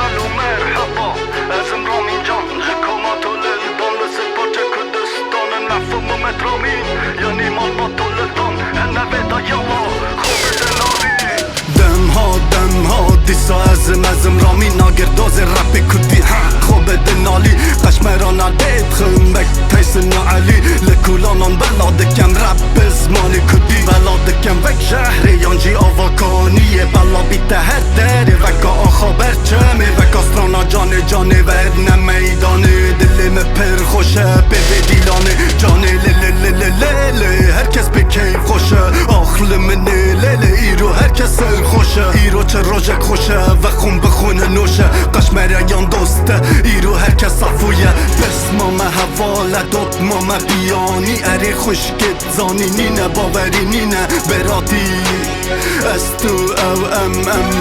الو مرحبا اسم رامین جان جکوما تو للدان لسپارچ کردستان نفهم مترامین یعنی مال با تو للدان نویدا یالا خوب دنالی دمها دیسا ازم رامین ناگرداز رپ کردی خوب دنالی قشمرانا دید خمک تیسن علی لکولانان بلادکم رپ زمانی کردی بلادکم وک شهری یانجی آواکانیه بلا بیته هر دری وکا آخا برچمی وک آسترانا جانه ورنه میدانه دلم پر خوشه به دیلانه جانه لیلی هرکس به کیف خوشه آخل منه لیلی ایرو هرکس سر خوشه ایرو چه روژک خوشه و خون بخونه نوشه قشمریان دوسته ایرو هرکس صفویه بس ماما حواله دوت ماما بیانی اری خوشکت زانی نینه باوری نینه براتی استو او ام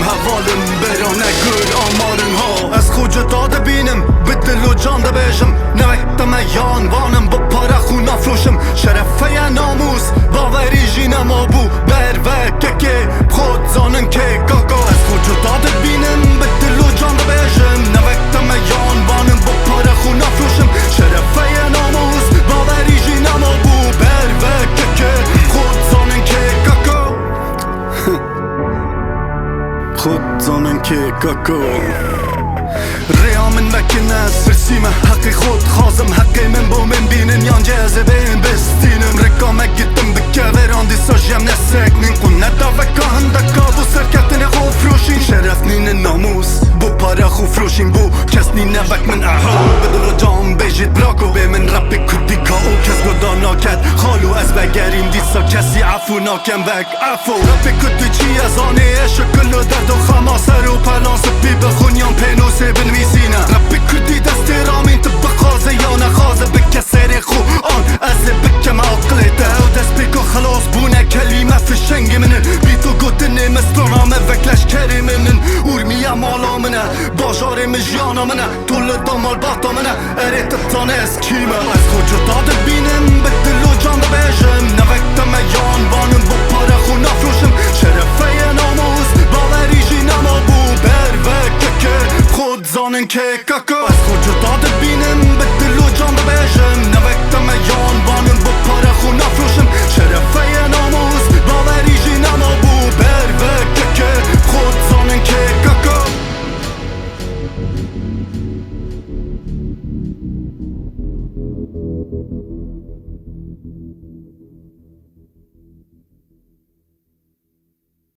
حوالم برانه گر آمارن ها از خوجه داده بینم به دل و جان ده بشم نوکتم یان وانم با پاره خونا فروشم شرفه ناموس باوری جینم آبو بر وکه خود زانن که کاکا از خوجه داده بینم به دل و جان ده بشم نوکتم یان وانم با پاره خونا فروشم شرفه ناموس باوری جینم آبو بر وکه خود زانن که کاکا خود زانن که کاکا ریا من مکنه سرسیمه حقی خود خازم حقی من با من بینن یان جذبه بستینم رکامه گیتم بکه وراندی ساجم نسک نین قونه داوکا هندکا بو سرکتن خو فروشین شرف نین ناموس بو پاره خو فروشین بو کس نین وک من احو بدل و جام بیجید براکو به من رپ کردی کا او کس گدا ناکد خالو از بگرین دیسا کسی عفو ناکم وک عفو رپ کردی چی از آنه اشکل و درد و خماسر و پلانس پی بخونیان پینوسه بنویسینه رپ کردی دست رامین تبا خازه یا نخازه بکه سر خو آن از بکم عقلته او دست بکو خلاص بونه کلمه فشنگ منن بیتو گوتنه مسترامه وکلش کری منن ارمیه مالا منه باجار مجیانا منه طول دامال باتا منه اریت تانه از کیمه از خود داده بینم به دل و جان ببیشم نوکتم یان وانم با پاره خو نفروشم شرفه ناموز باوری جینم آبو بر وکه خود زانن که کاکا از خود داده بینم به دل و جان ببیشم نوکتم یان وانم با پاره خو نفروشم